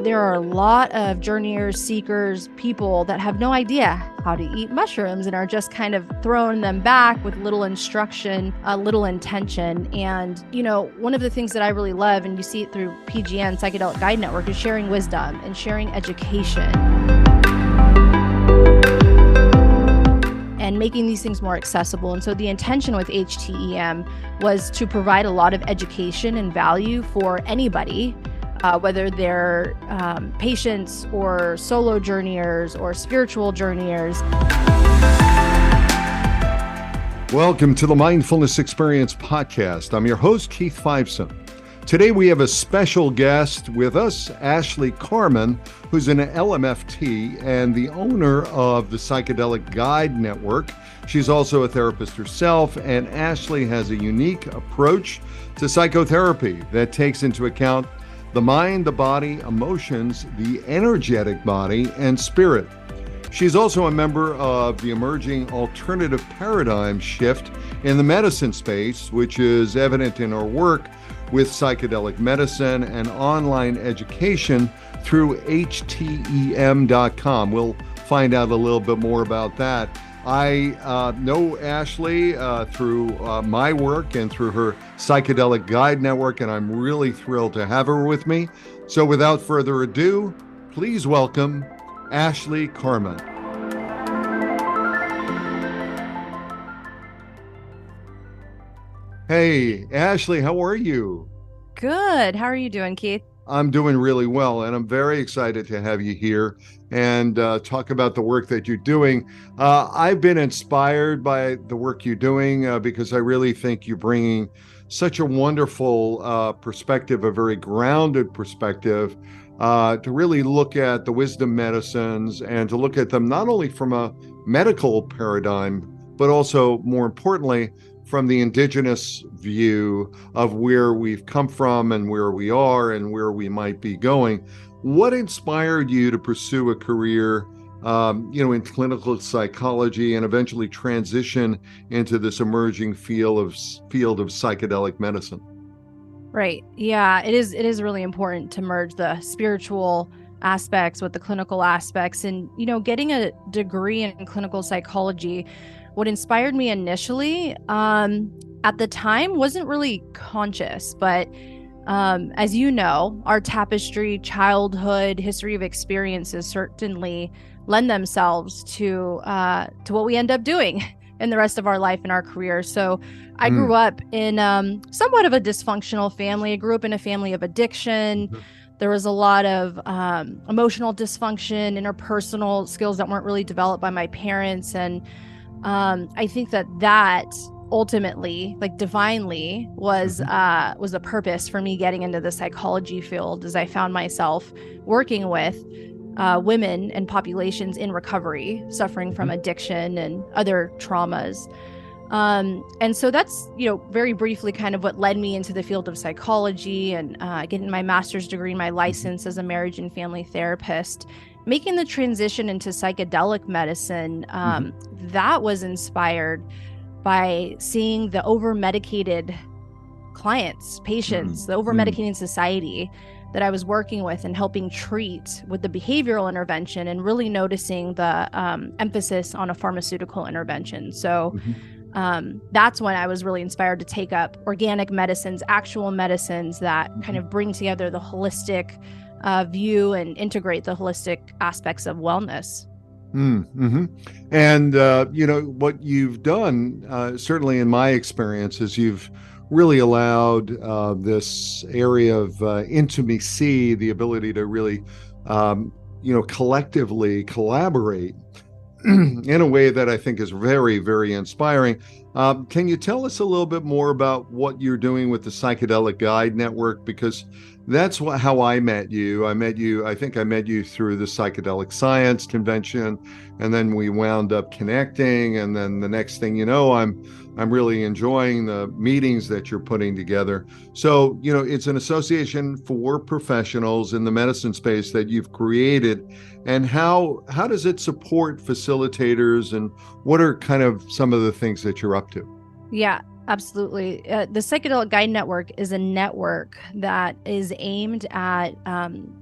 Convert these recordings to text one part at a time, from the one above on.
there are a lot of journeyers, seekers, people that have no idea how to eat mushrooms and are just kind of throwing them back with little instruction, little intention. And, one of the things that I really love, and you see it through PGN, Psychedelic Guide Network, is sharing wisdom and sharing education. And making these things more accessible. And so the intention with HTEM was to provide a lot of education and value for anybody, whether they're patients or solo journeyers or spiritual journeyers. Welcome to the Mindfulness Experience podcast. I'm your host, Keith Fiveson. Today we have a special guest with us, Ashley Carmen, who's an LMFT and the owner of the Psychedelic Guide Network. She's also a therapist herself, and Ashley has a unique approach to psychotherapy that takes into account the mind, the body, emotions, the energetic body, and spirit. She's also a member of the emerging alternative paradigm shift in the medicine space, which is evident in her work with psychedelic medicine and online education through HTEM.com. We'll find out a little bit more about that. I know Ashley through my work and through her Psychedelic Guide Network, and I'm really thrilled to have her with me. So without further ado, please welcome Ashley Carmen. Hey, Ashley, how are you? Good. How are you doing, Keith? I'm doing really well, and I'm very excited to have you here and talk about the work that you're doing. I've been inspired by the work you're doing because I really think you're bringing such a wonderful perspective, a very grounded perspective, to really look at the wisdom medicines and to look at them not only from a medical paradigm, but also, more importantly, from the indigenous view of where we've come from and where we are and where we might be going. What inspired you to pursue a career, in clinical psychology and eventually transition into this emerging field of psychedelic medicine? Right. Yeah, it is really important to merge the spiritual aspects with the clinical aspects. And, getting a degree in clinical psychology, what inspired me initially, at the time, wasn't really conscious, but as you know, our tapestry, childhood, history of experiences certainly lend themselves to what we end up doing in the rest of our life and our career. So I grew up in somewhat of a dysfunctional family. I grew up in a family of addiction. Mm-hmm. There was a lot of emotional dysfunction, interpersonal skills that weren't really developed by my parents. And I think that ultimately, like divinely, was the purpose for me getting into the psychology field, as I found myself working with women and populations in recovery, suffering from addiction and other traumas. And so that's, very briefly kind of what led me into the field of psychology and getting my master's degree, my license as a marriage and family therapist. Making the transition into psychedelic medicine, that was inspired by seeing the over-medicated clients, patients, the over-medicating society that I was working with and helping treat with the behavioral intervention, and really noticing the emphasis on a pharmaceutical intervention. So that's when I was really inspired to take up organic medicines, actual medicines that kind of bring together the holistic view and integrate the holistic aspects of wellness. Mm-hmm. And, what you've done, certainly in my experience, is you've really allowed this area of intimacy, the ability to really, collectively collaborate in a way that I think is very, very inspiring. Can you tell us a little bit more about what you're doing with the Psychedelic Guide Network? Because that's how I met you. I think I met you through the Psychedelic Science Convention, and then we wound up connecting. And then the next thing you know, I'm really enjoying the meetings that you're putting together. So, it's an association for professionals in the medicine space that you've created. And how does it support facilitators, and what are kind of some of the things that you're up to? Yeah. Absolutely. The Psychedelic Guide Network is a network that is aimed at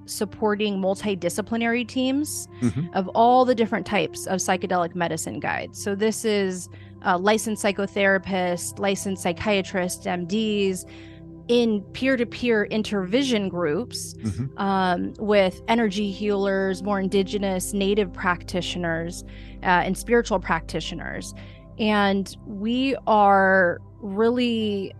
supporting multidisciplinary teams Hmm. of all the different types of psychedelic medicine guides. So this is licensed psychotherapists, licensed psychiatrists, MDs, in peer-to-peer intervision groups Hmm. with energy healers, more indigenous native practitioners, and spiritual practitioners. And we are really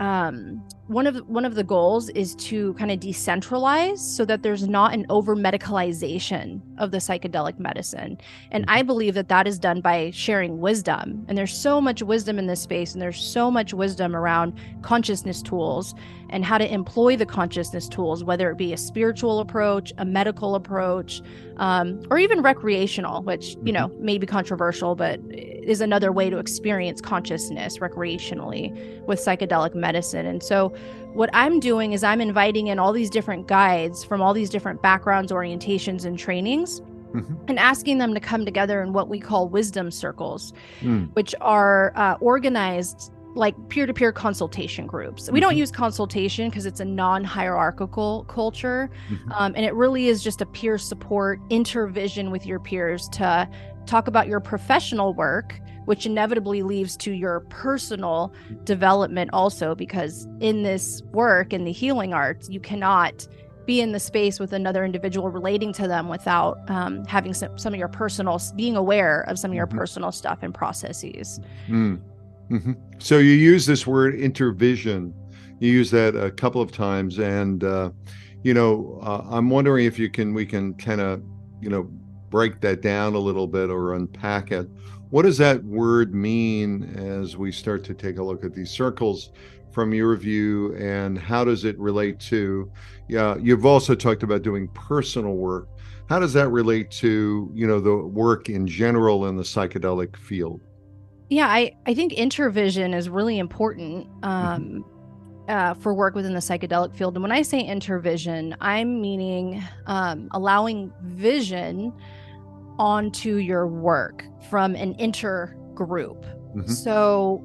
one of the goals is to kind of decentralize so that there's not an over medicalization of the psychedelic medicine. And I believe that that is done by sharing wisdom. And there's so much wisdom in this space, and there's so much wisdom around consciousness tools and how to employ the consciousness tools, whether it be a spiritual approach, a medical approach, or even recreational, which, you know, may be controversial, but is another way to experience consciousness recreationally with psychedelic medicine. And so what I'm doing is I'm inviting in all these different guides from all these different backgrounds, orientations, and trainings, and asking them to come together in what we call wisdom circles, which are organized like peer-to-peer consultation groups. We don't use consultation because it's a non-hierarchical culture, and it really is just a peer support intervision with your peers to talk about your professional work, which inevitably leads to your personal development also, because in this work, in the healing arts, you cannot be in the space with another individual relating to them without having some of your personal, being aware of some of your personal stuff and processes. So you use this word intervision. You use that a couple of times, and I'm wondering if we can kind of break that down a little bit or unpack it. What does that word mean as we start to take a look at these circles from your view, and how does it relate to, you've also talked about doing personal work. How does that relate to, the work in general in the psychedelic field? Yeah, I think intervision is really important for work within the psychedelic field. And when I say intervision, I'm meaning allowing vision onto your work from an intergroup. So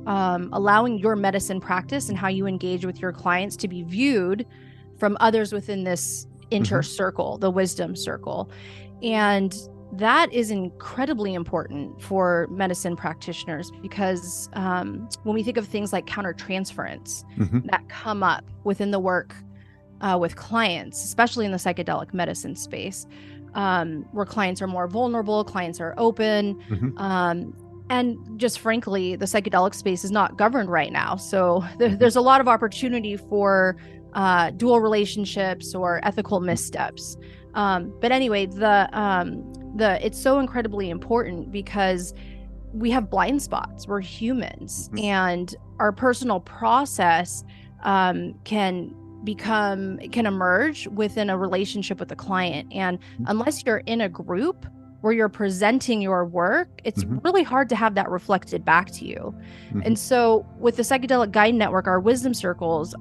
allowing your medicine practice and how you engage with your clients to be viewed from others within this circle, the wisdom circle. And that is incredibly important for medicine practitioners, because when we think of things like countertransference that come up within the work with clients, especially in the psychedelic medicine space, where clients are more vulnerable, clients are open, and just frankly, the psychedelic space is not governed right now. So there's a lot of opportunity for dual relationships or ethical missteps. But anyway, it's so incredibly important because we have blind spots. We're humans, and our personal process can emerge within a relationship with a client. And unless you're in a group where you're presenting your work, it's really hard to have that reflected back to you. And so with the Psychedelic Guide Network, our wisdom circles,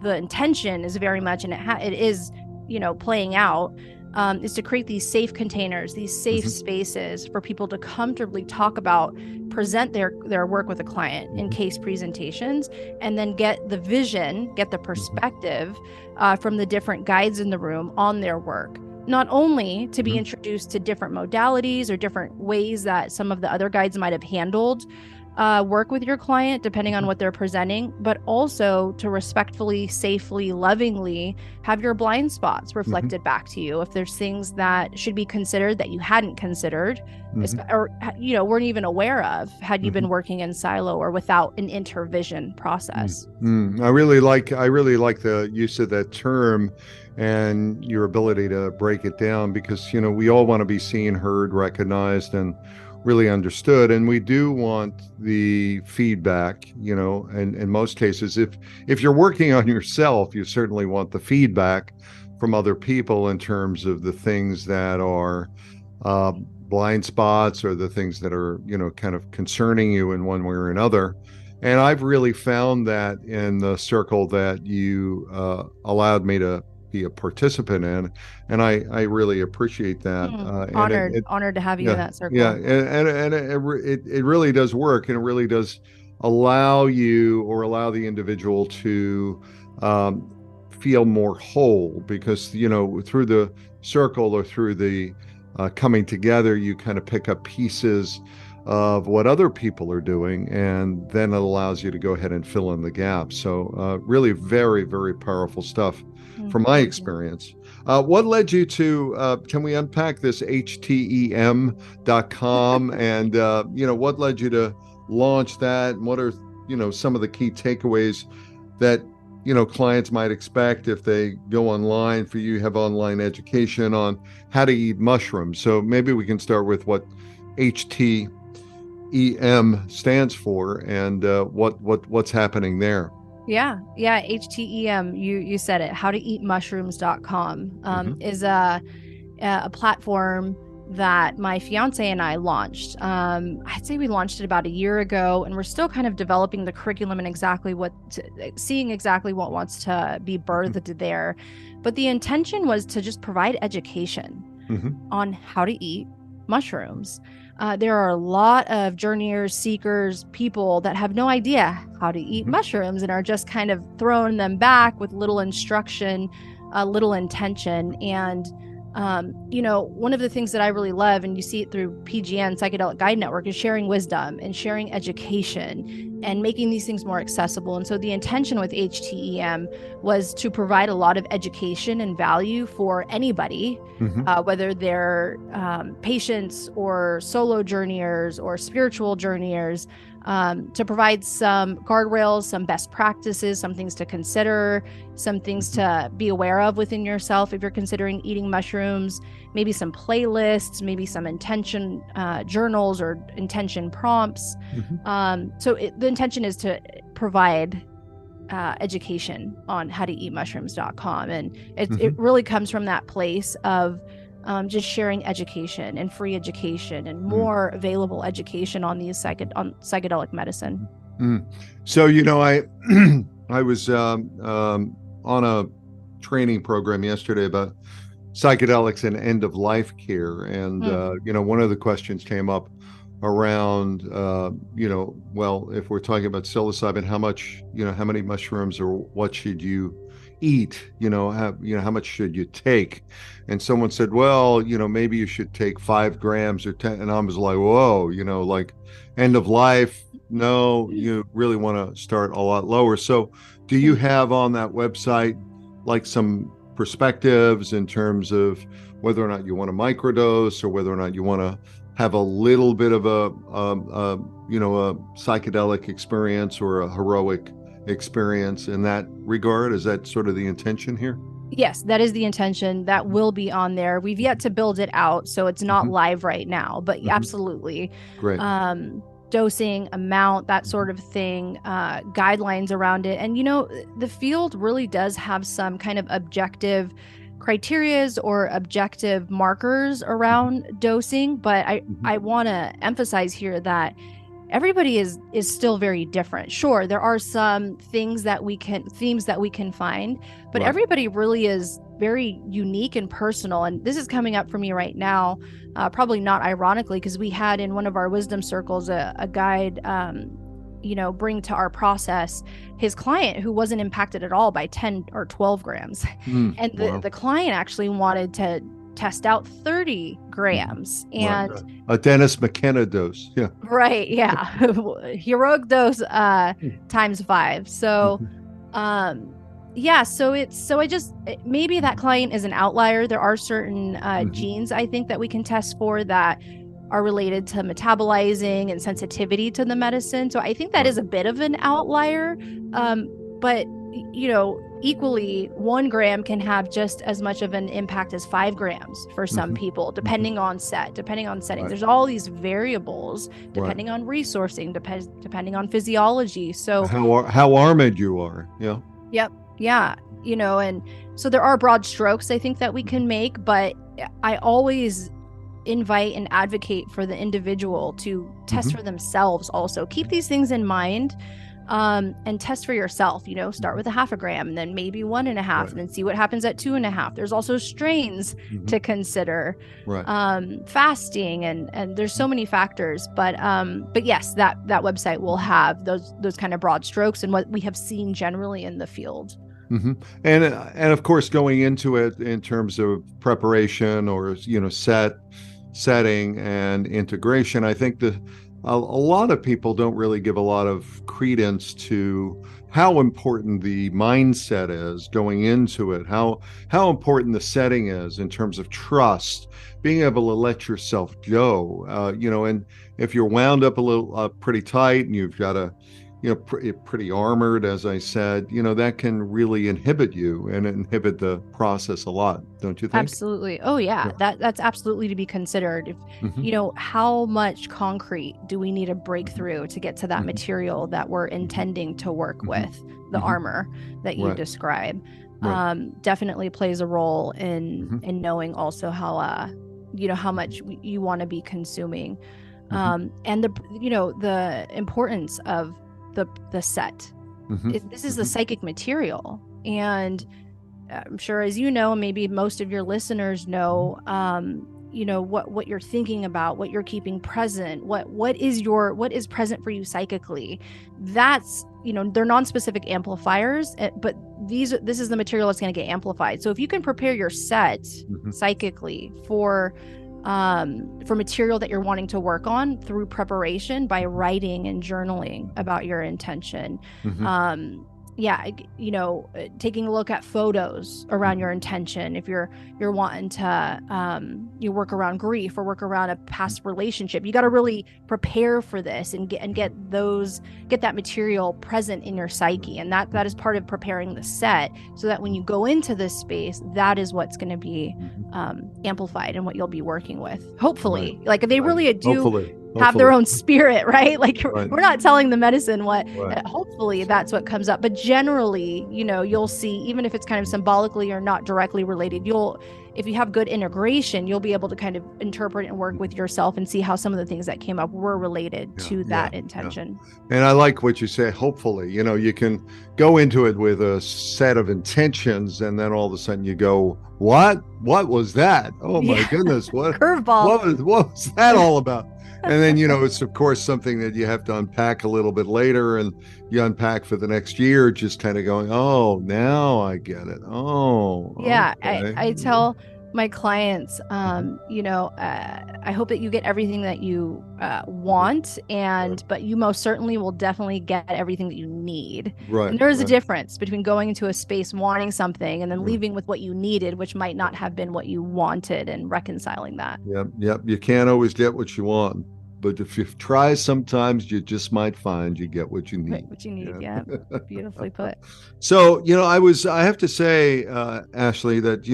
the intention is very much, and it is, playing out, is to create these safe containers, these safe spaces for people to comfortably talk about, present their work with a client in case presentations, and then get the vision, get the perspective from the different guides in the room on their work. Not only to be introduced to different modalities or different ways that some of the other guides might have handled work with your client, depending on what they're presenting, but also to respectfully, safely, lovingly have your blind spots reflected back to you. If there's things that should be considered that you hadn't considered, or weren't even aware of, had you been working in silo or without an intervision process. I really like the use of that term and your ability to break it down, because we all want to be seen, heard, recognized, and really understood. And we do want the feedback, and in most cases, if you're working on yourself, you certainly want the feedback from other people in terms of the things that are blind spots, or the things that are, kind of concerning you in one way or another. And I've really found that in the circle that you allowed me to be a participant in, and I really appreciate that. Honored to have you in that circle. Yeah, and it really does work, and it really does allow you or allow the individual to um, feel more whole, because through the circle or through the coming together, you kind of pick up pieces of what other people are doing, and then it allows you to go ahead and fill in the gaps. So really very, very powerful stuff from my Thank you. experience. What led you to, can we unpack this HTEM.com, and what led you to launch that, and what are some of the key takeaways that clients might expect if they go online? For you have online education on how to eat mushrooms, so maybe we can start with what HTEM stands for, and what's happening there. Yeah. HTEM, you said it. Howtoeatmushrooms.com is a platform that my fiance and I launched. I'd say we launched it about a year ago, and we're still kind of developing the curriculum and seeing exactly what wants to be birthed there. But the intention was to just provide education on how to eat mushrooms. There are a lot of journeyers, seekers, people that have no idea how to eat mushrooms and are just kind of throwing them back with little instruction, little intention. And one of the things that I really love, and you see it through PGN, Psychedelic Guide Network, is sharing wisdom and sharing education and making these things more accessible. And so the intention with HTEM was to provide a lot of education and value for anybody, whether they're patients or solo journeyers or spiritual journeyers, to provide some guardrails, some best practices, some things to consider, some things to be aware of within yourself if you're considering eating mushrooms, maybe some playlists, maybe some intention journals or intention prompts. The intention is to provide education on how to eat mushrooms.com. And it really comes from that place of just sharing education and free education and more available education on these on psychedelic medicine. So, I was on a training program yesterday about psychedelics and end of life care. And, one of the questions came up around, well, if we're talking about psilocybin, how many mushrooms or what should you eat, how much should you take? And someone said, well, maybe you should take 5 grams or 10. And I was like, whoa, like end of life. No, you really want to start a lot lower. So do you have on that website like some perspectives in terms of whether or not you want to microdose, or whether or not you want to have a little bit of a psychedelic experience or a heroic experience in that regard? Is that sort of the intention here? Yes, that is the intention. That will be on there. We've yet to build it out, so it's not live right now, but absolutely. Great. Dosing, amount, that sort of thing, guidelines around it. And, the field really does have some kind of objective criterias or objective markers around dosing. But I want to emphasize here that everybody is still very different. Sure, there are some themes that we can find, but everybody really is very unique and personal. And this is coming up for me right now, probably not ironically, because we had in one of our wisdom circles a guide bring to our process his client who wasn't impacted at all by 10 or 12 grams. And the client actually wanted to test out 30 grams and a Dennis McKenna dose. Yeah. Right. Yeah. Heroic dose times 5. So maybe that client is an outlier. There are certain genes, I think, that we can test for that are related to metabolizing and sensitivity to the medicine. So I think that is a bit of an outlier. But equally, 1 gram can have just as much of an impact as 5 grams for some people, depending on setting. There's all these variables depending on resourcing, depending on physiology. So how armed you are. Yeah. Yep. Yeah. And so there are broad strokes I think that we can make, but I always invite and advocate for the individual to test for themselves also. Keep these things in mind. and test for yourself. Start with a half a gram, and then maybe 1.5, Right. and then see what happens at 2.5. There's also strains to consider, Right. fasting, and there's so many factors. But yes, that website will have those kind of broad strokes and what we have seen generally in the field. Mm-hmm. And of course, going into it in terms of preparation or setting and integration, I think that a lot of people don't really give a lot of credence to how important the mindset is going into it, how important the setting is in terms of trust, being able to let yourself go, and if you're wound up a little pretty tight and you've got a pretty armored, as I said, that can really inhibit you and inhibit the process a lot, don't you think? Absolutely. Oh yeah, that's absolutely to be considered. If Mm-hmm. how much concrete do we need to break through to get to that Mm-hmm. material that we're intending to work Mm-hmm. with, the Mm-hmm. armor that you Right. describe. Right. Definitely plays a role in Mm-hmm. knowing also how much you want to be consuming, Mm-hmm. and the importance of the set. Mm-hmm. This is the Mm-hmm. psychic material, and I'm sure, as you know, and maybe most of your listeners know, what you're thinking about, what you're keeping present, what is present for you psychically. That's, they're non-specific amplifiers, but this is the material that's going to get amplified. So if you can prepare your set Mm-hmm. psychically for material that you're wanting to work on through preparation by writing and journaling about your intention, Mm-hmm. yeah, taking a look at photos around your intention. If you're wanting to you work around grief or work around a past relationship, you got to really prepare for this and get that material present in your psyche, and that is part of preparing the set, so that when you go into this space, that is what's going to be amplified and what you'll be working with, hopefully. Right. Like they Right. really do Hopefully. have their own spirit, right? Like Right. we're not telling the medicine what, Right. hopefully that's what comes up. But generally, you'll see, even if it's kind of symbolically or not directly related, if you have good integration, you'll be able to kind of interpret and work with yourself and see how some of the things that came up were related to that intention. And I like what you say, hopefully. You can go into it with a set of intentions, and then all of a sudden you go, what was that? Oh my goodness, Curveball. what was that all about? And then it's of course something that you have to unpack a little bit later, and you unpack for the next year, just kind of going, oh, now I get it. Oh, yeah. okay. I tell my clients, I hope that you get everything that you want, but you most certainly will definitely get everything that you need. Right. And there is a difference between going into a space wanting something and then leaving with what you needed, which might not have been what you wanted, and reconciling that. Yep. You can't always get what you want, but if you try, sometimes you just might find you get what you need. Right, what you need. Yeah. Beautifully put. So, I have to say, Ashley, that,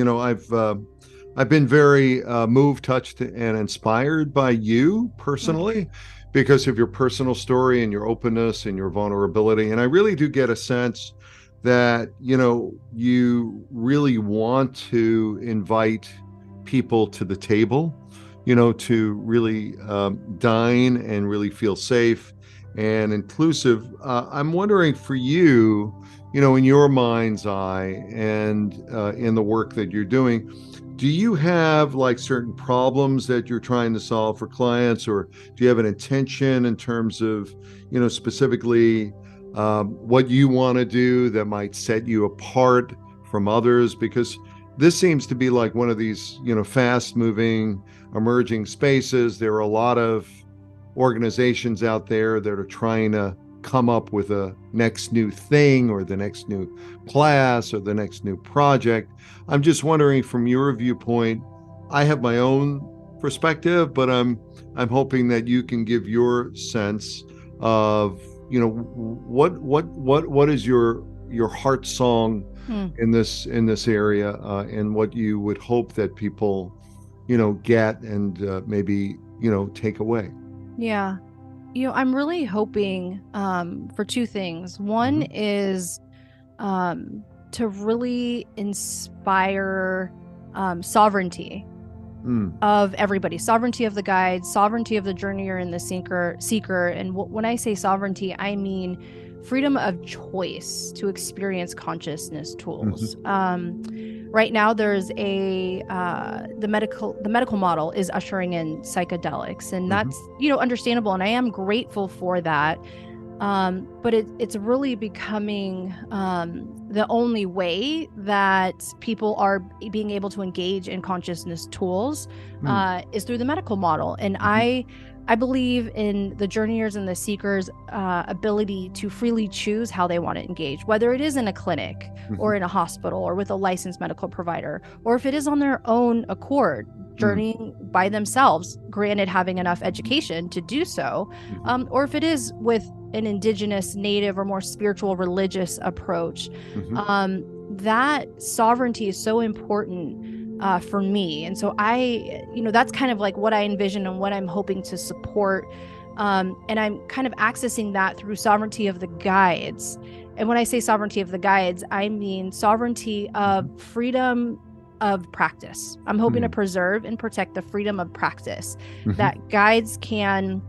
I've been very moved, touched, and inspired by you personally because of your personal story and your openness and your vulnerability. And I really do get a sense that, you really want to invite people to the table, to really dine and really feel safe and inclusive. I'm wondering for you, in your mind's eye and in the work that you're doing, do you have like certain problems that you're trying to solve for clients, or do you have an intention in terms of, specifically what you want to do that might set you apart from others? Because this seems to be like one of these, fast moving, emerging spaces. There are a lot of organizations out there that are trying to come up with a next new thing or the next new class or the next new project. I'm just wondering, from your viewpoint, I have my own perspective, but I'm hoping that you can give your sense of, what is your heart song in this area, and what you would hope that people, get and maybe, take away. Yeah. I'm really hoping for two things. One is to really inspire sovereignty of everybody, sovereignty of the guide, sovereignty of the journeyer and the seeker. And when I say sovereignty, I mean freedom of choice to experience consciousness tools. Mm-hmm. Right now, there's the medical model is ushering in psychedelics, and that's understandable, and I am grateful for that. But it's really becoming the only way that people are being able to engage in consciousness tools is through the medical model. And I believe in the journeyers and the seekers' ability to freely choose how they want to engage, whether it is in a clinic or in a hospital or with a licensed medical provider, or if it is on their own accord, journeying by themselves, granted having enough education to do so, or if it is with an indigenous, native, or more spiritual, religious approach. That sovereignty is so important for me. And so that's kind of like what I envision and what I'm hoping to support. And I'm kind of accessing that through sovereignty of the guides. And when I say sovereignty of the guides, I mean sovereignty of freedom of practice. I'm hoping to preserve and protect the freedom of practice, that guides can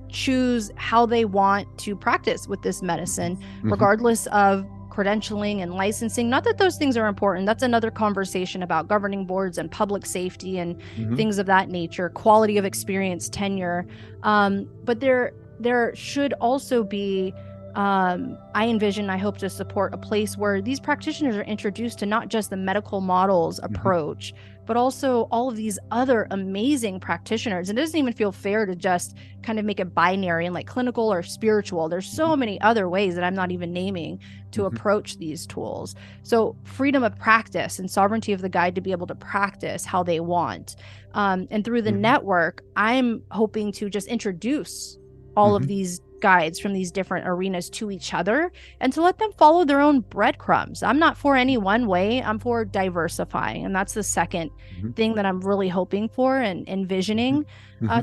choose how they want to practice with this medicine, regardless of credentialing and licensing. Not that those things are important. That's another conversation about governing boards and public safety and things of that nature, quality of experience, tenure. But there should also be, I envision, I hope to support a place where these practitioners are introduced to not just the medical models approach, but also all of these other amazing practitioners. And it doesn't even feel fair to just kind of make it binary and like clinical or spiritual. There's so many other ways that I'm not even naming to approach these tools. So freedom of practice and sovereignty of the guide to be able to practice how they want. And through the network, I'm hoping to just introduce all of these guides from these different arenas to each other and to let them follow their own breadcrumbs. I'm not for any one way. I'm for diversifying. And that's the second thing that I'm really hoping for and envisioning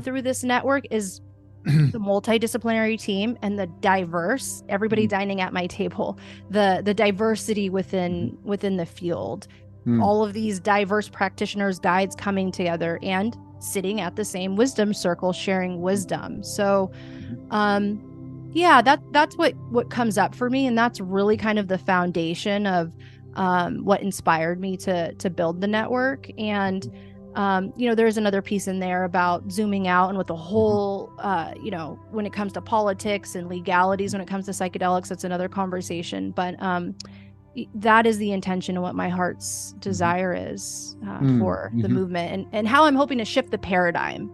through this network is the multidisciplinary team and the diverse, everybody dining at my table, the diversity within the field, all of these diverse practitioners, guides coming together and sitting at the same wisdom circle, sharing wisdom. So, that's what comes up for me. And that's really kind of the foundation of what inspired me to build the network. And, there's another piece in there about zooming out and with the whole, when it comes to politics and legalities, when it comes to psychedelics, that's another conversation. But that is the intention and what my heart's desire is for the movement and how I'm hoping to shift the paradigm.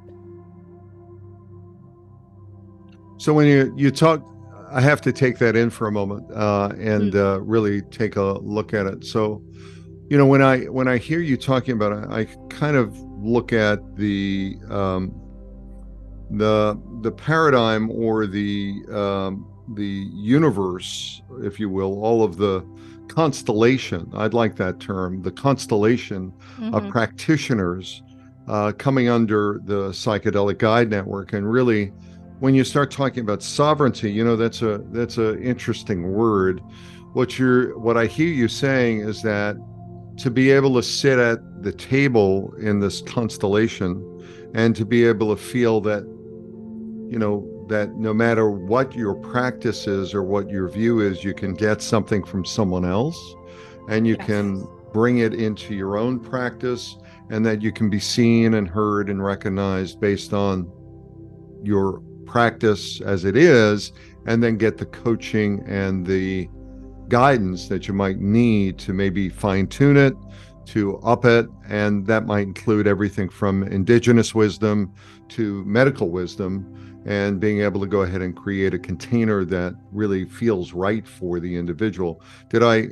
So when you talk, I have to take that in for a moment and really take a look at it. So, when I hear you talking about it, I kind of look at the paradigm or the universe, if you will, all of the constellation. I'd like that term, the constellation of practitioners coming under the Psychedelic Guide Network, and really. When you start talking about sovereignty, that's a interesting word. What I hear you saying is that to be able to sit at the table in this constellation and to be able to feel that, that no matter what your practice is or what your view is, you can get something from someone else and you can bring it into your own practice, and that you can be seen and heard and recognized based on your practice as it is, and then get the coaching and the guidance that you might need to maybe fine-tune it, to up it. And that might include everything from indigenous wisdom to medical wisdom, and being able to go ahead and create a container that really feels right for the individual. Did I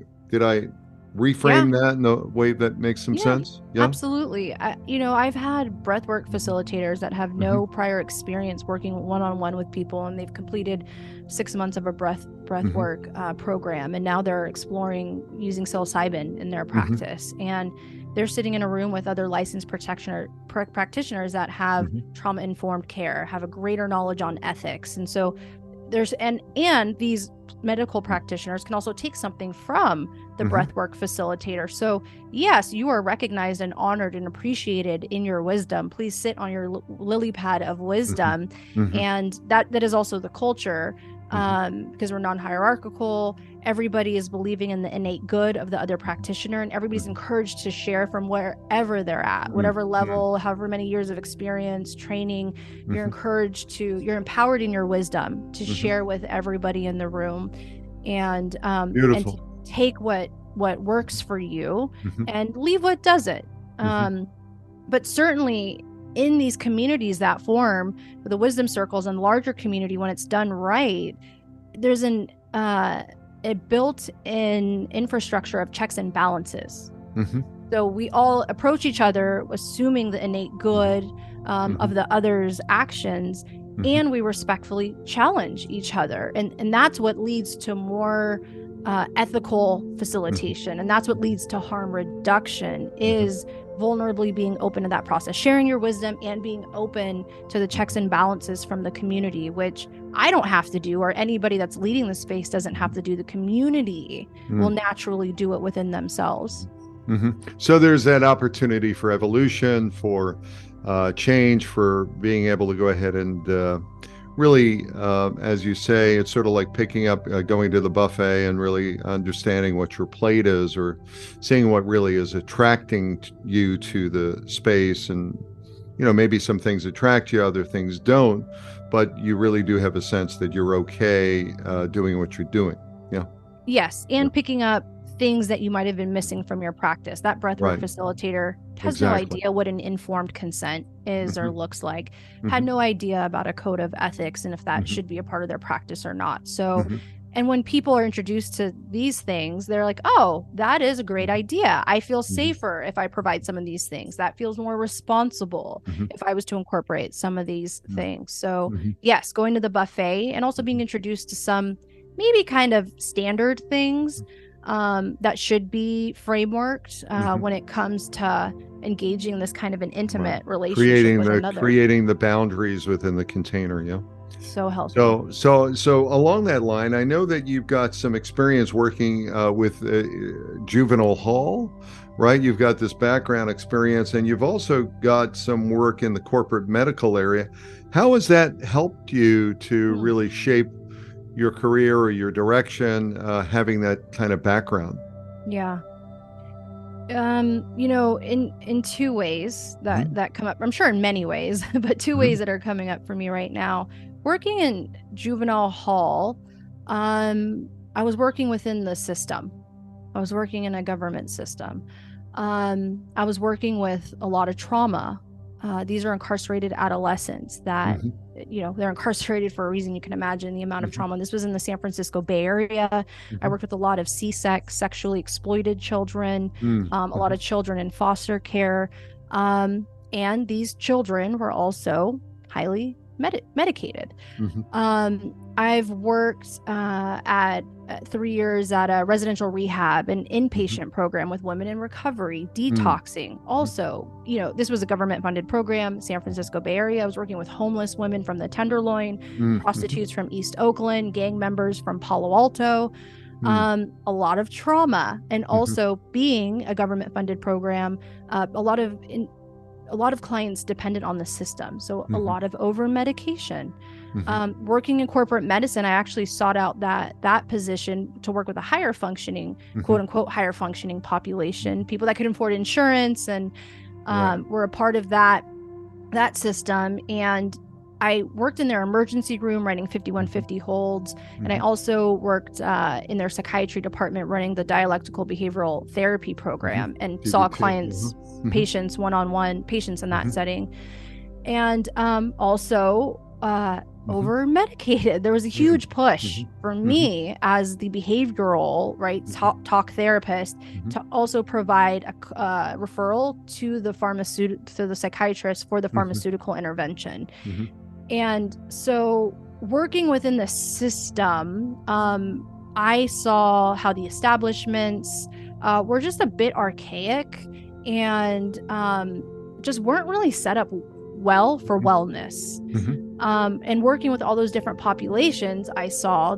reframe that in a way that makes some sense? Yeah, absolutely. I've had breathwork facilitators that have no prior experience working one-on-one with people, and they've completed 6 months of a breathwork program, and now they're exploring using psilocybin in their practice. And they're sitting in a room with other licensed practitioners that have trauma-informed care, have a greater knowledge on ethics. And so and these medical practitioners can also take something from the breathwork facilitator. So yes, you are recognized and honored and appreciated in your wisdom. Please sit on your lily pad of wisdom. And that is also the culture. because we're non-hierarchical. Everybody is believing in the innate good of the other practitioner, and everybody's encouraged to share from wherever they're at, whatever level, however many years of experience, training. You're you're empowered in your wisdom to share with everybody in the room, and to take what works for you and leave what doesn't. But certainly in these communities that form, the wisdom circles and larger community, when it's done right, there's a built-in infrastructure of checks and balances. So we all approach each other assuming the innate good of the other's actions, and we respectfully challenge each other. And that's what leads to more ethical facilitation. And that's what leads to harm reduction, is vulnerably being open to that process, sharing your wisdom and being open to the checks and balances from the community, which I don't have to do, or anybody that's leading the space doesn't have to do. The community will naturally do it within themselves. So there's that opportunity for evolution, for change, for being able to go ahead and really, as you say, it's sort of like picking up, going to the buffet and really understanding what your plate is, or seeing what really is attracting you to the space. And, maybe some things attract you, other things don't, but you really do have a sense that you're okay doing what you're doing. Yeah. Yes. And picking up things that you might have been missing from your practice. That breathwork facilitator has no idea what an informed consent is or looks like, had no idea about a code of ethics and if that should be a part of their practice or not. So, and when people are introduced to these things, they're like, oh, that is a great idea. I feel safer if I provide some of these things. That feels more responsible if I was to incorporate some of these things. So yes, going to the buffet and also being introduced to some maybe kind of standard things that should be frameworked when it comes to engaging in this kind of an intimate relationship with another. Creating the boundaries within the container, yeah. So healthy. So along that line, I know that you've got some experience working with juvenile hall, right? You've got this background experience, and you've also got some work in the corporate medical area. How has that helped you to really shape your career or your direction, having that kind of background? Yeah. In two ways that come up, I'm sure in many ways, but two ways that are coming up for me right now. Working in juvenile hall, I was working within the system. I was working in a government system. I was working with a lot of trauma. These are incarcerated adolescents that, they're incarcerated for a reason. You can imagine the amount of trauma. This was in the San Francisco Bay Area. I worked with a lot of C-sex, sexually exploited children, a lot of children in foster care. And these children were also highly medicated. I've worked at 3 years at a residential rehab, an inpatient program with women in recovery, detoxing. Also, this was a government funded program, San Francisco Bay Area. I was working with homeless women from the Tenderloin, prostitutes from East Oakland, gang members from Palo Alto. A lot of trauma, and also being a government funded program, a lot of clients dependent on the system. So a lot of over medication. Working in corporate medicine, I actually sought out that position to work with a higher functioning, quote unquote, higher functioning population, people that could afford insurance and were a part of that system. And I worked in their emergency room writing 5150 holds. And I also worked in their psychiatry department running the dialectical behavioral therapy program and saw clients, patients, one-on-one patients in that setting. And also over medicated. There was a huge push for me as the behavioral talk therapist to also provide a referral to the psychiatrist for the pharmaceutical intervention. And so working within the system, I saw how the establishments were just a bit archaic and just weren't really set up well for wellness. And working with all those different populations, I saw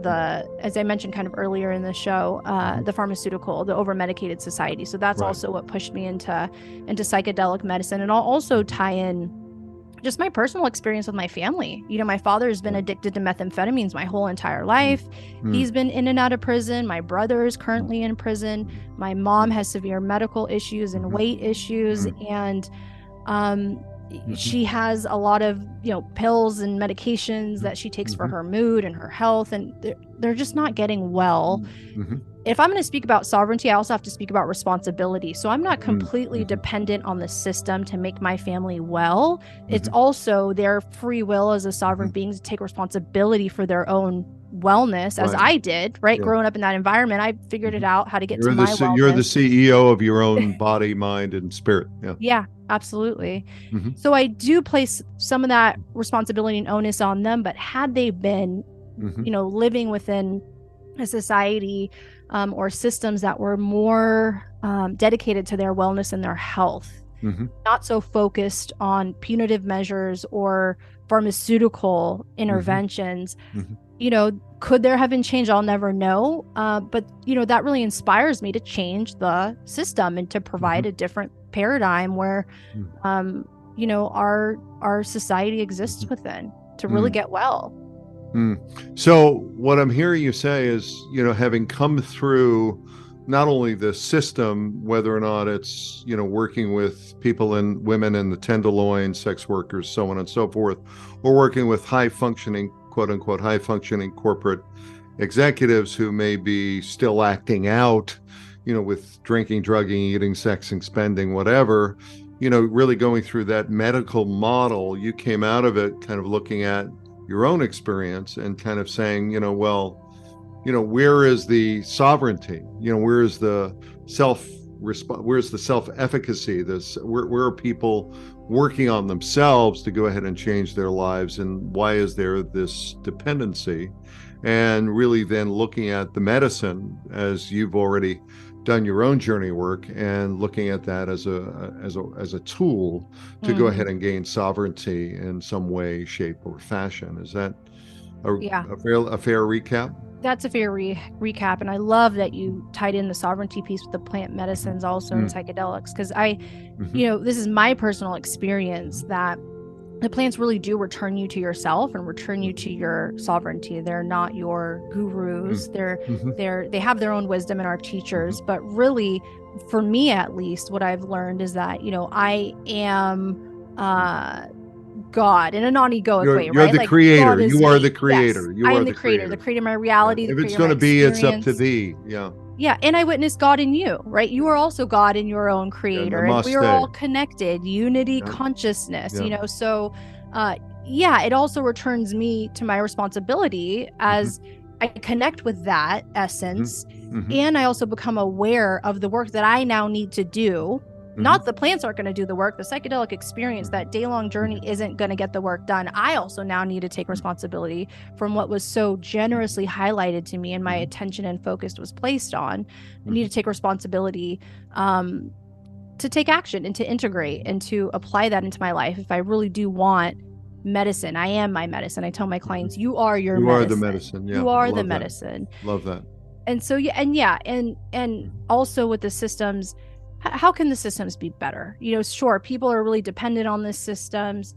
as I mentioned kind of earlier in the show, the over-medicated society. So that's also what pushed me into psychedelic medicine. And I'll also tie in just my personal experience with my family. My father's been addicted to methamphetamines my whole entire life. He's been in and out of prison. My brother is currently in prison. My mom has severe medical issues and weight issues. And she has a lot of, pills and medications that she takes for her mood and her health, and they're just not getting well. If I'm going to speak about sovereignty, I also have to speak about responsibility. So I'm not completely dependent on the system to make my family well. It's also their free will as a sovereign being to take responsibility for their own wellness, as I did, right? Growing up in that environment, I figured it out how to get to my wellness. You're the CEO of your own body, mind, and spirit. Yeah, absolutely. So I do place some of that responsibility and onus on them, but had they been, living within a society or systems that were more dedicated to their wellness and their health, not so focused on punitive measures or pharmaceutical interventions, could there have been change? I'll never know. But, that really inspires me to change the system and to provide a different paradigm where, our society exists within to really get well. So what I'm hearing you say is, having come through not only the system, whether or not it's, working with people and women in the tenderloin, sex workers, so on and so forth, or working with high functioning, quote unquote, high functioning corporate executives who may be still acting out, with drinking, drugging, eating, sexing, spending, whatever, really going through that medical model. You came out of it kind of looking at your own experience and kind of saying, where is the sovereignty? Where is the where's the self-efficacy? Where are people working on themselves to go ahead and change their lives? And why is there this dependency? And really then looking at the medicine, as you've already done your own journey work, and looking at that as a tool to go ahead and gain sovereignty in some way, shape, or fashion. Is that a fair recap? That's a fair recap. And I love that you tied in the sovereignty piece with the plant medicines also and psychedelics, because this is my personal experience that the plants really do return you to yourself and return you to your sovereignty. They're not your gurus. They have their own wisdom and are teachers. But really, for me at least, what I've learned is that, I am God in a non-egoic way, you're right? The creator. You are the creator. Yes, I am the creator. The creator of my reality. If it's going to be, it's up to thee. Yeah, and I witness God in you, right? You are also God in your own creator, and we are all connected, unity, consciousness, so it also returns me to my responsibility as I connect with that essence, and I also become aware of the work that I now need to do. Not the plants aren't going to do the work. The psychedelic experience, that day-long journey isn't going to get the work done. I also now need to take responsibility from what was so generously highlighted to me and my attention and focus was placed on. I need to take responsibility to take action and to integrate and to apply that into my life. If I really do want medicine, I am my medicine. I tell my clients, you are your medicine. You are the medicine. Yeah, you are the medicine. Love that. And so, and also with the systems, how can the systems be better? Sure, people are really dependent on the systems,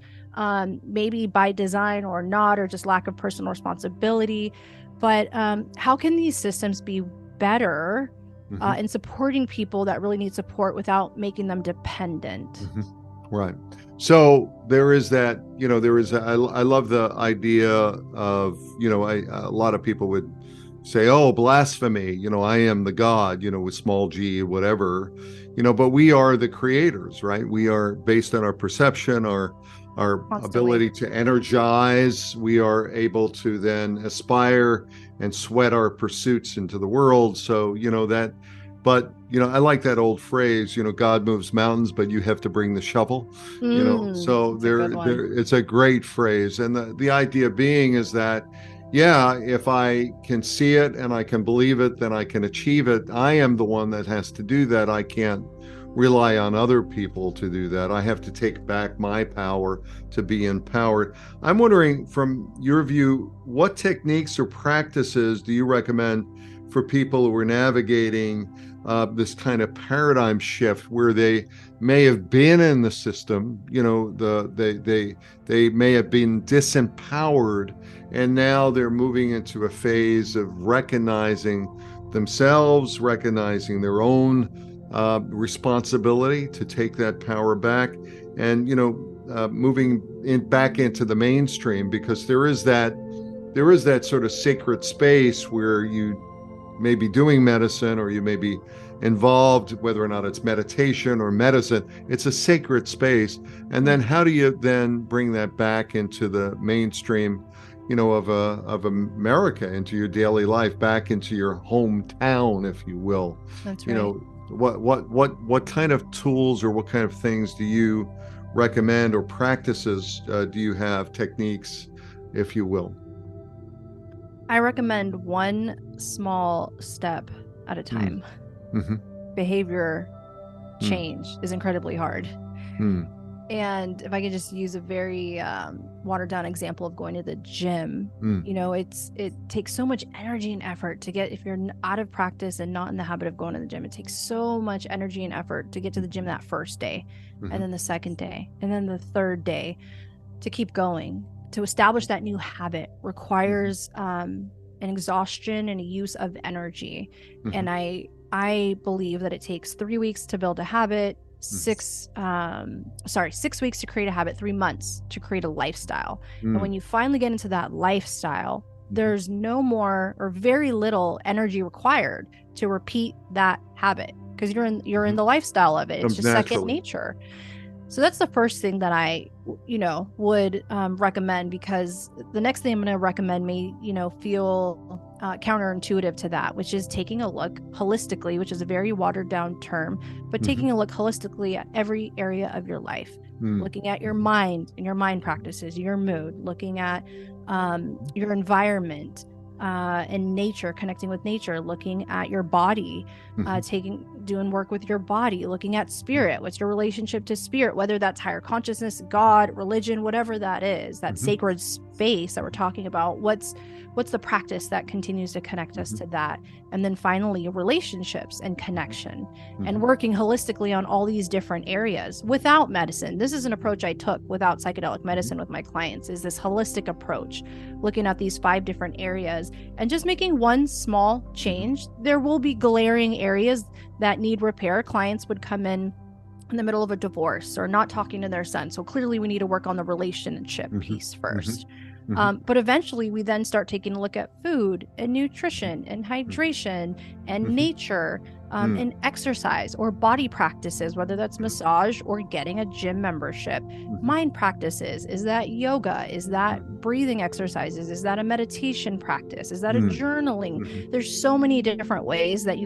maybe by design or not, or just lack of personal responsibility. But how can these systems be better in supporting people that really need support without making them dependent? Right. So there is that, I love the idea of, a lot of people would say, oh, blasphemy, I am the God, with small g, whatever, but we are the creators, right? We are based on our perception, our ability to energize. We are able to then aspire and sweat our pursuits into the world. So, but, I like that old phrase, God moves mountains, but you have to bring the shovel, so it's a great phrase. And the idea being is that, if I can see it and I can believe it, then I can achieve it. I am the one that has to do that. I can't rely on other people to do that. I have to take back my power to be empowered. I'm wondering, from your view, what techniques or practices do you recommend for people who are navigating this kind of paradigm shift where they may have been in the system, they may have been disempowered, and now they're moving into a phase of recognizing themselves, recognizing their own responsibility to take that power back, and moving back into the mainstream, because there is that sort of sacred space where you may be doing medicine, or you may be involved, whether or not it's meditation or medicine. It's a sacred space. And then how do you then bring that back into the mainstream, of America, into your daily life, back into your hometown, if you will? That's right. What kind of tools or what kind of things do you recommend, or practices do you have, techniques, if you will? I recommend one small step at a time. Mm-hmm. Behavior change is incredibly hard. And if I could just use a very watered down example of going to the gym, it takes so much energy and effort to get, if you're out of practice and not in the habit of going to the gym, it takes so much energy and effort to get to the gym that first day, and then the second day, and then the third day, to keep going. To establish that new habit requires an exhaustion and a use of energy. And I believe that it takes 3 weeks to build a habit, 6 weeks to create a habit, 3 months to create a lifestyle. And when you finally get into that lifestyle, there's no more or very little energy required to repeat that habit, because you're in the lifestyle of it. It's just second nature. So that's the first thing that I, would recommend, because the next thing I'm going to recommend may, feel counterintuitive to that, which is taking a look holistically, which is a very watered down term, but taking a look holistically at every area of your life, looking at your mind and your mind practices, your mood, looking at your environment, and nature, connecting with nature, looking at your body, doing work with your body, looking at spirit. What's your relationship to spirit, whether that's higher consciousness, God, religion, whatever that is, that sacred space that we're talking about. What's the practice that continues to connect us to that? And then finally, relationships and connection, and working holistically on all these different areas without medicine. This is an approach I took without psychedelic medicine with my clients, is this holistic approach, looking at these 5 different areas and just making one small change. There will be glaring areas that need repair. Clients would come in the middle of a divorce or not talking to their son. So clearly we need to work on the relationship piece first. But eventually we then start taking a look at food and nutrition and hydration and nature, and exercise or body practices, whether that's massage or getting a gym membership. Mind practices, is that yoga? Is that breathing exercises? Is that a meditation practice? Is that a journaling? There's so many different ways that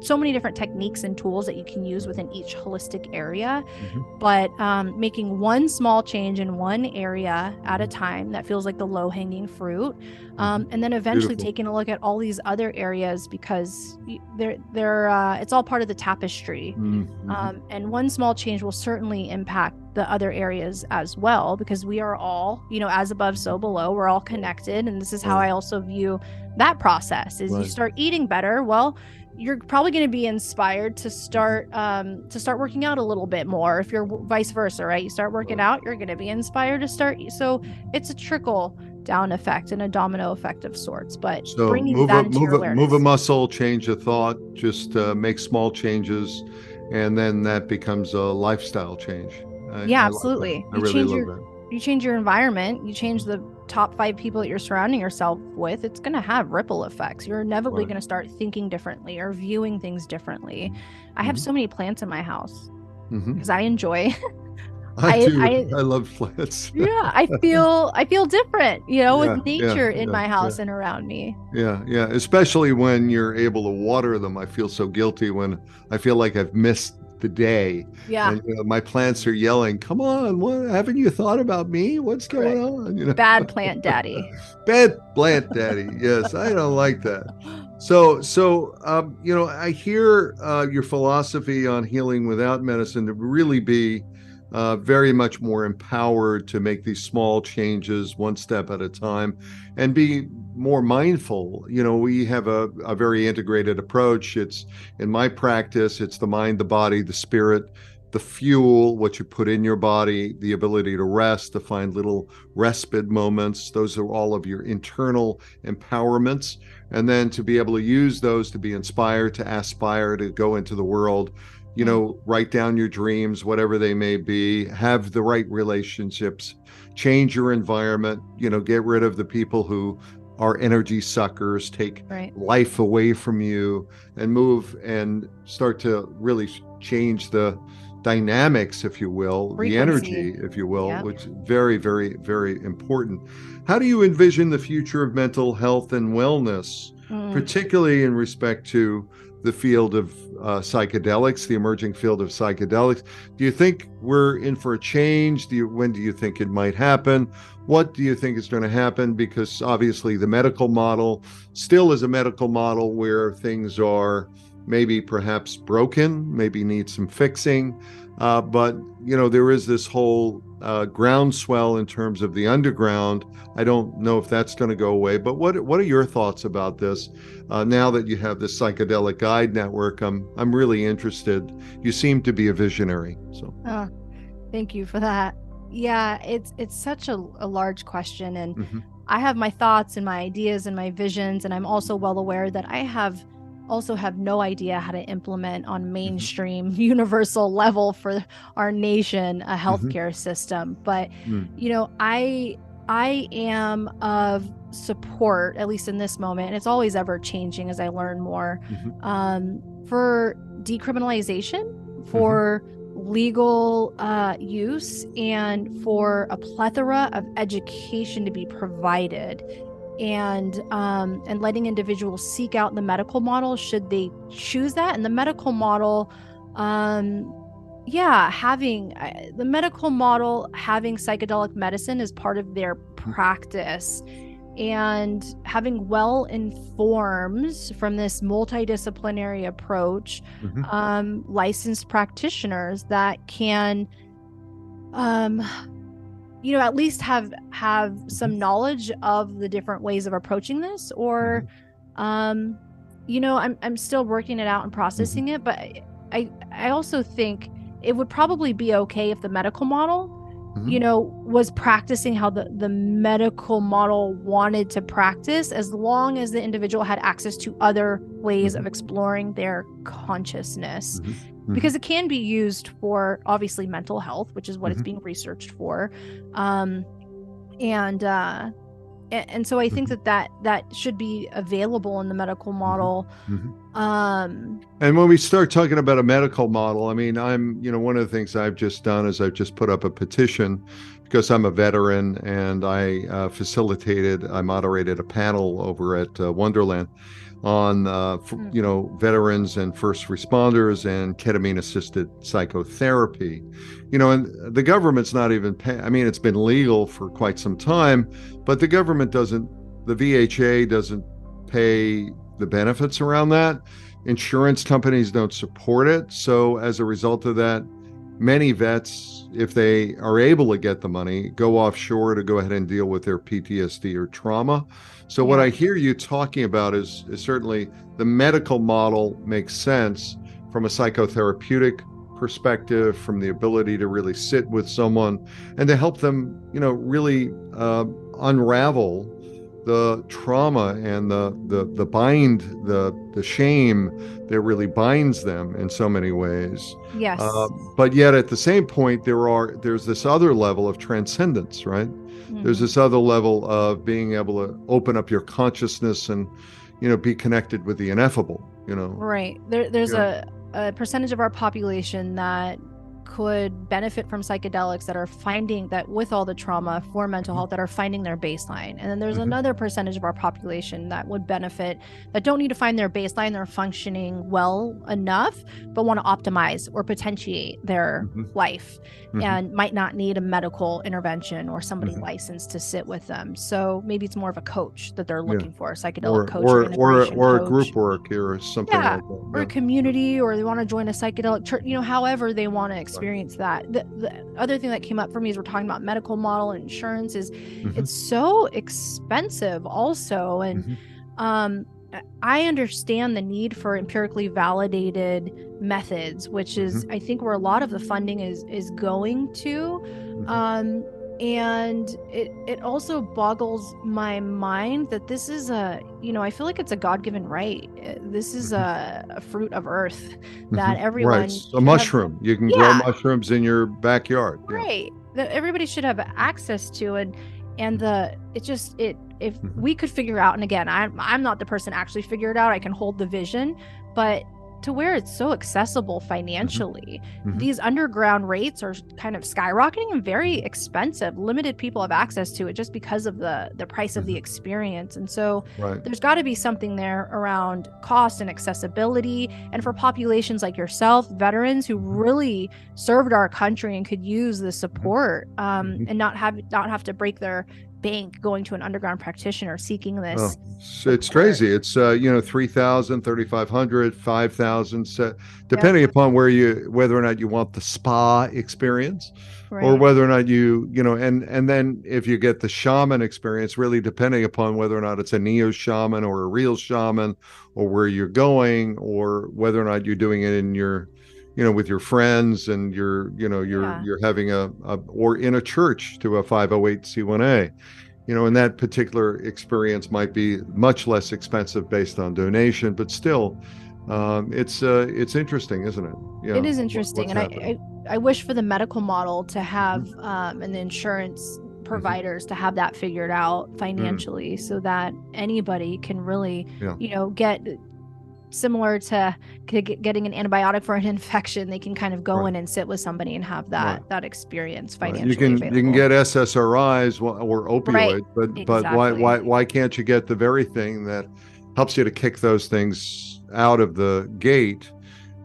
so many different techniques and tools that you can use within each holistic area. But making one small change in one area at a time that feels like the low-hanging fruit, and then eventually taking a look at all these other areas, because they're it's all part of the tapestry. And one small change will certainly impact the other areas as well, because we are all, as above, so below. We're all connected. And this is how I also view that process, is you start eating better. Well, you're probably going to be inspired to start working out a little bit more. If you're vice versa, right? You start working out, you're going to be inspired to start. So it's a trickle down effect and a domino effect of sorts. But so bringing that into your awareness. Move a muscle, change a thought, just make small changes, and then that becomes a lifestyle change. Absolutely. I really love that. You change your environment, you change the top 5 people that you're surrounding yourself with, it's going to have ripple effects. You're inevitably going to start thinking differently or viewing things differently. I have so many plants in my house because I enjoy. I love plants. I feel different, with nature in my house and around me. Yeah. Especially when you're able to water them. I feel so guilty when I feel like I've missed the day. And my plants are yelling, "Come on, what haven't you thought about me? What's going on?" Bad plant daddy. Bad plant daddy. Yes, I don't like that. So I hear your philosophy on healing without medicine to really be very much more empowered to make these small changes one step at a time, and be more mindful. We have a very integrated approach. It's in my practice, it's the mind, the body, the spirit, the fuel, what you put in your body, the ability to rest, to find little respite moments. Those are all of your internal empowerments. And then to be able to use those to be inspired, to aspire, to go into the world, write down your dreams, whatever they may be, have the right relationships, change your environment, get rid of the people who are energy suckers, take life away from you, and move and start to really change the dynamics, if you will, the energy, if you will, which is very, very, very important. How do you envision the future of mental health and wellness, particularly in respect to the field of psychedelics, the emerging field of psychedelics? Do you think we're in for a change? When do you think it might happen? What do you think is going to happen? Because obviously the medical model still is a medical model where things are maybe perhaps broken, maybe need some fixing. But there is this whole groundswell in terms of the underground. I don't know if that's going to go away, but what are your thoughts about this? Now that you have this psychedelic guide network, I'm really interested. You seem to be a visionary. So, thank you for that. Yeah, it's such a large question, and I have my thoughts and my ideas and my visions, and I'm also well aware that I have no idea how to implement on mainstream universal level for our nation a healthcare system. But I am of support, at least in this moment, and it's always ever changing as I learn more, for decriminalization, for legal use, and for a plethora of education to be provided, and letting individuals seek out the medical model should they choose that. And the medical model, having psychedelic medicine as part of their practice, and having well-informed from this multidisciplinary approach, licensed practitioners that can at least have some knowledge of the different ways of approaching this, or I'm still working it out and processing it, but I also think it would probably be okay if the medical model was practicing how the medical model wanted to practice, as long as the individual had access to other ways of exploring their consciousness. Because it can be used for obviously mental health, which is what it's being researched for. And so I think that should be available in the medical model. And when we start talking about a medical model, I mean, one of the things I've just done is I've just put up a petition, because I'm a veteran, and I moderated a panel over at Wonderland on veterans and first responders and ketamine assisted psychotherapy. And the government's not even it's been legal for quite some time, but the government the VHA doesn't pay the benefits around that. Insurance companies don't support it. So as a result of that, many vets, if they are able to get the money, go offshore to go ahead and deal with their PTSD or trauma. So what I hear you talking about is certainly the medical model makes sense from a psychotherapeutic perspective, from the ability to really sit with someone and to help them, really unravel the trauma and the shame that really binds them in so many ways. Yes. But yet at the same point, there's this other level of transcendence, right? There's this other level of being able to open up your consciousness and, be connected with the ineffable, Right. There's a percentage of our population that could benefit from psychedelics that are finding that, with all the trauma for mental health, that are finding their baseline. And then there's another percentage of our population that would benefit, that don't need to find their baseline. They're functioning well enough, but want to optimize or potentiate their life, and might not need a medical intervention or somebody licensed to sit with them. So maybe it's more of a coach that they're looking for, a psychedelic coach, or a group work or something like that. Or a community, or they want to join a psychedelic church, however they want to Right. experience that. The other thing that came up for me as we're talking about medical model and insurance is Hmm. it's so expensive also. And Hmm. um, I understand the need for empirically validated methods, which is, Hmm. I think, where a lot of the funding is going to. Hmm. Um, and it also boggles my mind that this is I feel like it's a God-given right. This is Hmm. a fruit of earth Hmm. that Right. everyone It's a should have. mushroom. You can grow Yeah, mushrooms in your backyard. Yeah. right. That everybody should have access to. And the it just it if Hmm. we could figure out, and again, I'm not the person to actually figure it out. I can hold the vision, but to where it's so accessible Hmm. financially, Hmm. these underground rates are kind of skyrocketing and very expensive. Limited people have access to it just because of the price of the Hmm. experience. And so Right. there's got to be something there around cost and accessibility, and for populations like yourself, veterans who Hmm. really served our country and could use the Hmm. support, Hmm. and not have to break their bank going to an underground practitioner seeking Oh, this it's support. crazy. It's 3,000, 3,500, 5,000, Yep. depending upon whether or not you want the spa experience, or Right. whether or not and then if you get the shaman experience, really depending upon whether or not it's a neo shaman or a real shaman, or where you're going, or whether or not you're doing it in your, with your friends, and Yeah. you're having or in a church to a 508c1a. And that particular experience might be much less expensive based on donation, but still, it's interesting, isn't it? It Yeah, is interesting, what's and happening? I wish for the medical model to Hmm. have, and the insurance Hmm. providers to have that figured out Mm. financially, so that anybody can really, Yeah, get similar to getting an antibiotic for an infection. They can kind of go right, in and sit with somebody and have right, that experience right. You financially can you can available. get SSRIs or Right. opioids, but why Exactly. why why can't you get the very thing that helps you to kick those things out of the gate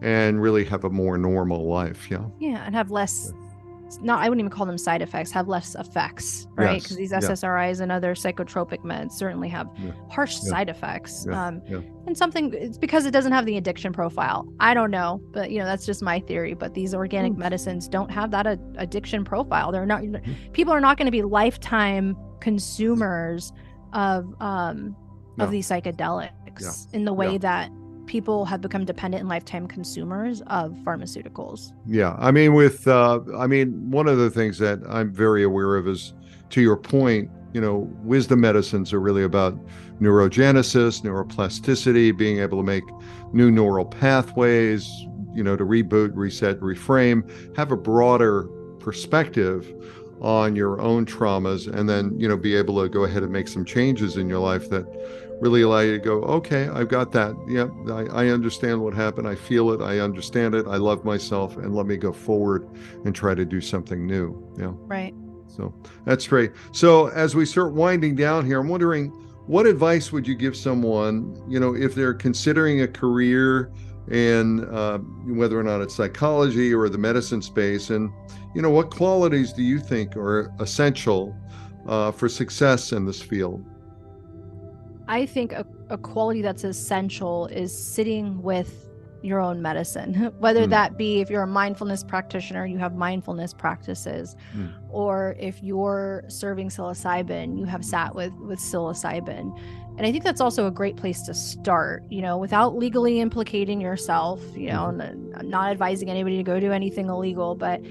and really have a more normal life? Yeah. Yeah, and have less, not, I wouldn't even call them side effects, have less effects, right? Because Yes. these Yeah. SSRIs and other psychotropic meds certainly have Yeah. harsh Yeah. side effects. Yeah. Yeah. And something, it's because it doesn't have the addiction profile. I don't know, but that's just my theory. But these organic medicines don't have that addiction profile. They're not, Mhm. people are not going to be lifetime consumers of No. these Yeah. psychedelics in the Yeah. way that people have become dependent and lifetime consumers of pharmaceuticals. Yeah. I mean, one of the things that I'm very aware of is, to your point, wisdom medicines are really about neurogenesis, neuroplasticity, being able to make new neural pathways, to reboot, reset, reframe, have a broader perspective on your own traumas, and then, be able to go ahead and make some changes in your life that really allow you to go, okay, I've got that. Yeah, I understand what happened. I feel it. I understand it. I love myself, and let me go forward and try to do something new. Yeah. Right. So that's great. So as we start winding down here, I'm wondering, what advice would you give someone, if they're considering a career in, whether or not it's psychology or the medicine space, and what qualities do you think are essential for success in this field? I think a quality that's essential is sitting with your own medicine, whether Mm. that be if you're a mindfulness practitioner, you have mindfulness practices, Mm. or if you're serving psilocybin, you have sat with psilocybin. And I think that's also a great place to start, without legally implicating yourself, Mhm. and I'm not advising anybody to go do anything illegal, but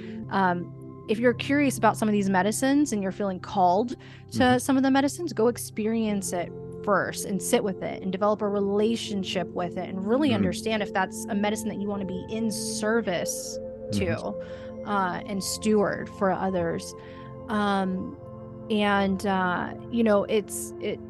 if you're curious about some of these medicines and you're feeling called Mhm. to some of the medicines, go experience it first and sit with it and develop a relationship with it and really Mm. understand if that's a medicine that you want to be in service to, Mhm. and steward for others. Um, and it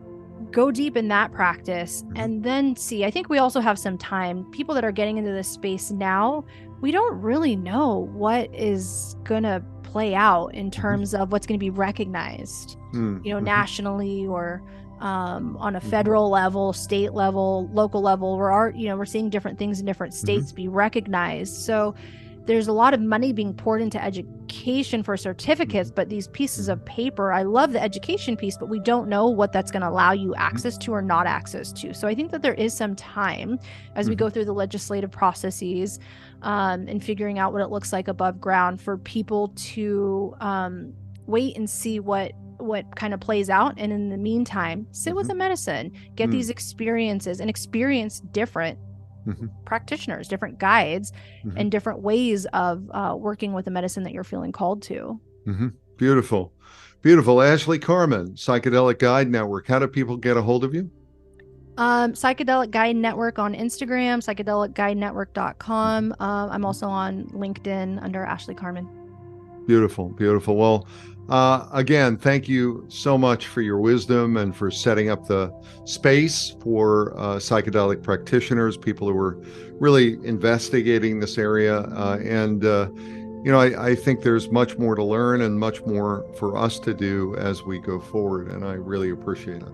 go deep in that practice, Mhm. and then see, I think we also have some time. People that are getting into this space now, we don't really know what is gonna play out in Mhm. terms of what's going to be recognized, Mm. Mhm. nationally, or on a Mhm. federal level, state level, local level. We're seeing different things in different Mhm. states be recognized. So there's a lot of money being poured into education for certificates, but these pieces of paper, I love the education piece, but we don't know what that's going to allow you access to or not access to. So I think that there is some time as we go through the legislative processes and figuring out what it looks like above ground for people to wait and see what kind of plays out. And in the meantime, sit with the medicine, get these experiences and experience different practitioners, different guides, and different ways of working with the medicine that you're feeling called to. Beautiful. Beautiful. Ashley, Carmen, Psychedelic Guide Network. How do people get a hold of you? Psychedelic Guide Network on Instagram, psychedelicguidenetwork.com. I'm also on LinkedIn under Ashley Carmen. Beautiful. Beautiful. Well, again, thank you so much for your wisdom and for setting up the space for psychedelic practitioners, people who are really investigating this area. I think there's much more to learn and much more for us to do as we go forward. And I really appreciate it.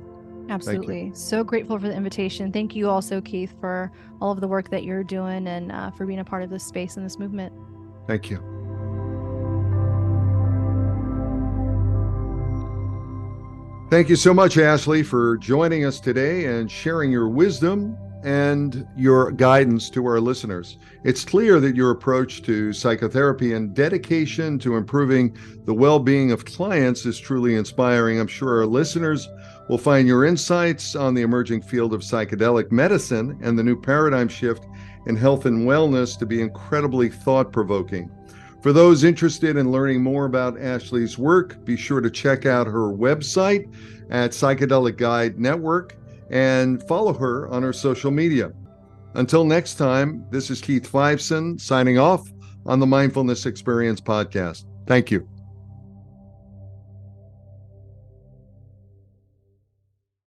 Absolutely. So grateful for the invitation. Thank you also, Keith, for all of the work that you're doing and for being a part of this space and this movement. Thank you. Thank you so much, Ashley, for joining us today and sharing your wisdom and your guidance to our listeners. It's clear that your approach to psychotherapy and dedication to improving the well-being of clients is truly inspiring. I'm sure our listeners will find your insights on the emerging field of psychedelic medicine and the new paradigm shift in health and wellness to be incredibly thought-provoking. For those interested in learning more about Ashley's work, be sure to check out her website at Psychedelic Guide Network and follow her on her social media. Until next time, this is Keith Fiveson signing off on the Mindfulness Experience podcast. Thank you.